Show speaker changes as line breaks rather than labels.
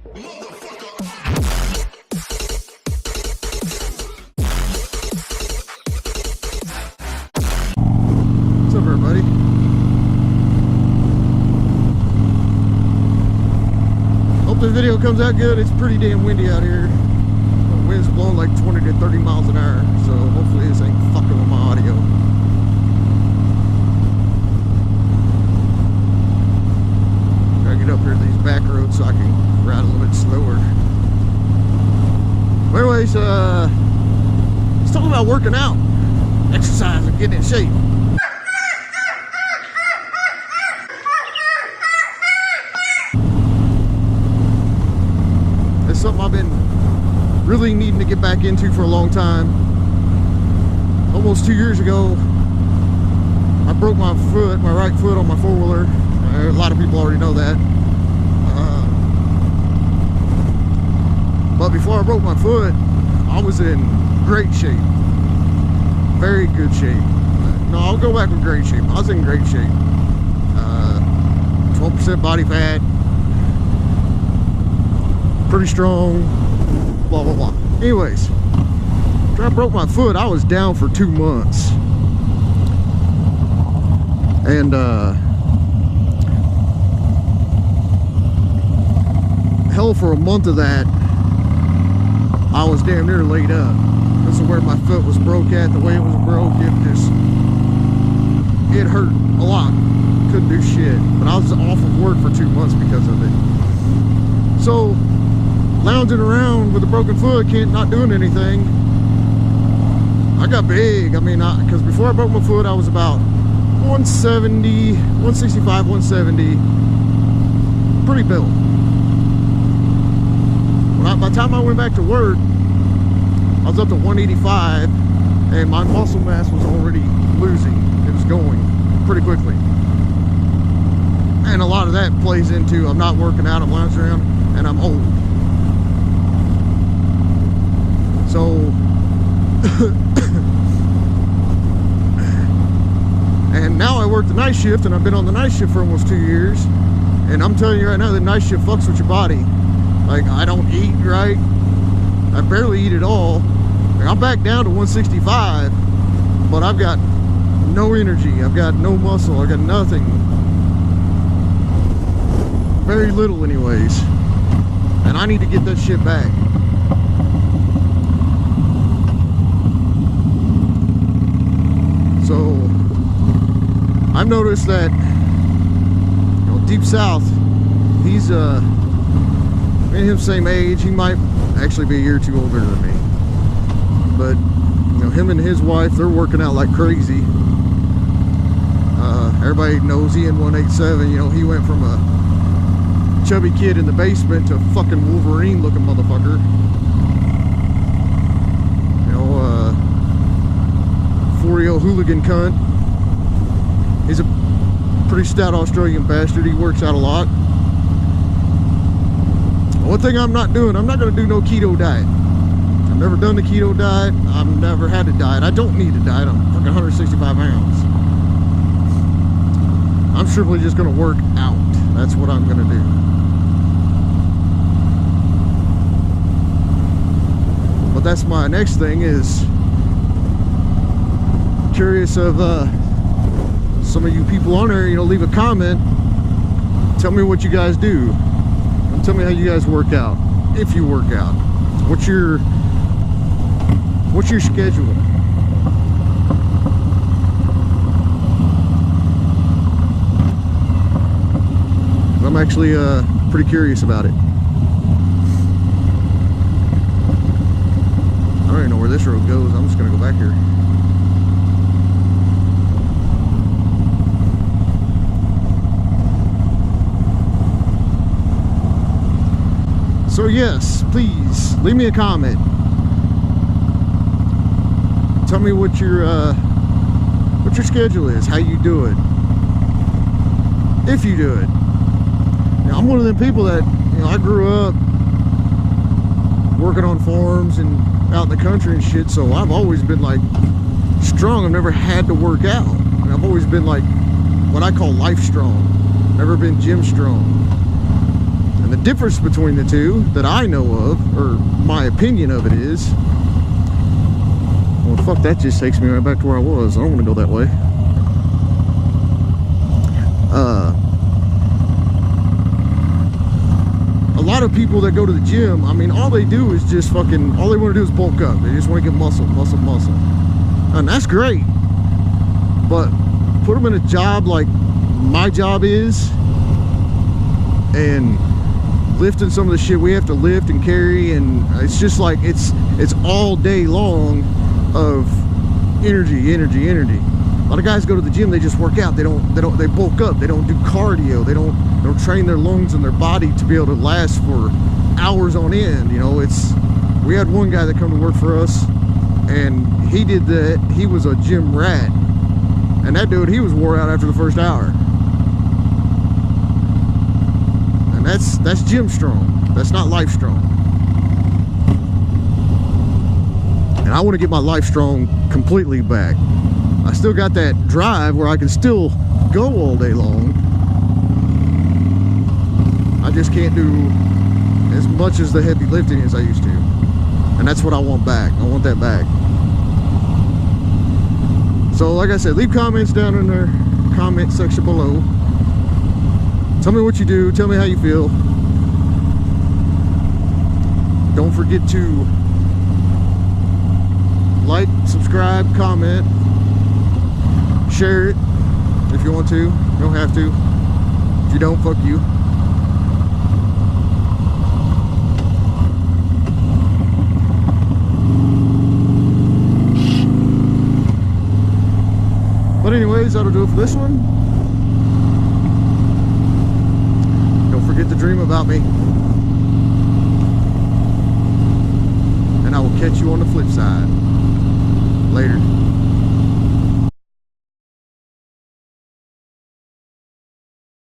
What's up, everybody? Hope this video comes out good. It's pretty damn windy out here. The wind's blowing like 20 to 30 miles an hour, so hopefully this ain't fucking with my audio. Gotta get up here to these back roads so I can ride a little bit slower. But anyways, let's talk about working out, exercise, and getting in shape. It's something I've been really needing to get back into for a long time. Almost 2 years ago, I broke my foot, my right foot on my four-wheeler. A lot of people already know that. But before I broke my foot, I was in great shape. Very good shape. No, I'll go back with great shape. I was in great shape. 12% body fat. Pretty strong. Blah, blah, blah. Anyways, after I broke my foot, I was down for 2 months. And, hell, for a month of that, I was damn near laid up. This is where my foot was broke at. The way it was broke, it hurt a lot. Couldn't do shit. But I was off of work for 2 months because of it. So, lounging around with a broken foot, not doing anything, I got big. I mean, because before I broke my foot, I was about 170, 165, 170. Pretty built. By the time I went back to work, I was up to 185, and my muscle mass was already losing. It was going pretty quickly. And a lot of that plays into I'm not working out, I'm lounging around, and I'm old. So, and now I work the night shift, and I've been on the night shift for almost 2 years. And I'm telling you right now, the night shift fucks with your body. Like, I don't eat right. I barely eat at all. Like, I'm back down to 165, but I've got no energy. I've got no muscle. I've got nothing. Very little anyways. And I need to get that shit back. So, I've noticed that, you know, Deep South, he's, me and him same age. He might actually be a year or two older than me, but you know, him and his wife, they're working out like crazy. Everybody knows Ian 187. You know, he went from a chubby kid in the basement to a fucking Wolverine looking motherfucker. You know, 4-year-old hooligan cunt. He's a pretty stout Australian bastard. He works out a lot. One thing I'm not doing, I'm not going to do no keto diet. I've never done the keto diet. I've never had a diet. I don't need a diet. I'm fucking 165 pounds. I'm simply just going to work out. That's what I'm going to do. But that's my next thing is, curious of some of you people on there, you know, leave a comment. Tell me what you guys do. Tell me how you guys work out, if you work out. What's your schedule? I'm actually pretty curious about it. I don't even know where this road goes. I'm just gonna go back here. So yes, please leave me a comment. Tell me what your schedule is, how you do it, if you do it. Now, I'm one of them people that, you know, I grew up working on farms and out in the country and shit, so I've always been like strong. I've never had to work out. And I've always been like what I call life strong. Never been gym strong. And And the difference between the two that I know of, or my opinion of it is, well, fuck, that just takes me right back to where I was. I don't want to go that way. A lot of people that go to the gym, I mean, all they do is just fucking, all they want to do is bulk up. They just want to get muscle. And that's great. But put them in a job like my job is, and lifting some of the shit we have to lift and carry, and it's just like, it's all day long of energy. A lot of guys go to the gym, they just work out. They bulk up. They don't do cardio. They don't train their lungs and their body to be able to last for hours on end. You know, we had one guy that come to work for us, and he did that. He was a gym rat, and that dude, he was wore out after the first hour. And that's gym strong. That's not life strong. And I want to get my life strong completely back. I still got that drive where I can still go all day long. I just can't do as much as the heavy lifting as I used to. And that's what I want back. I want that back. So like I said, leave comments down in the comment section below. Tell me what you do. Tell me how you feel. Don't forget to like, subscribe, comment, share it if you want to. You don't have to. If you don't, fuck you. But anyways, that'll do it for this one. Don't forget to dream about me. And I will catch you on the flip side.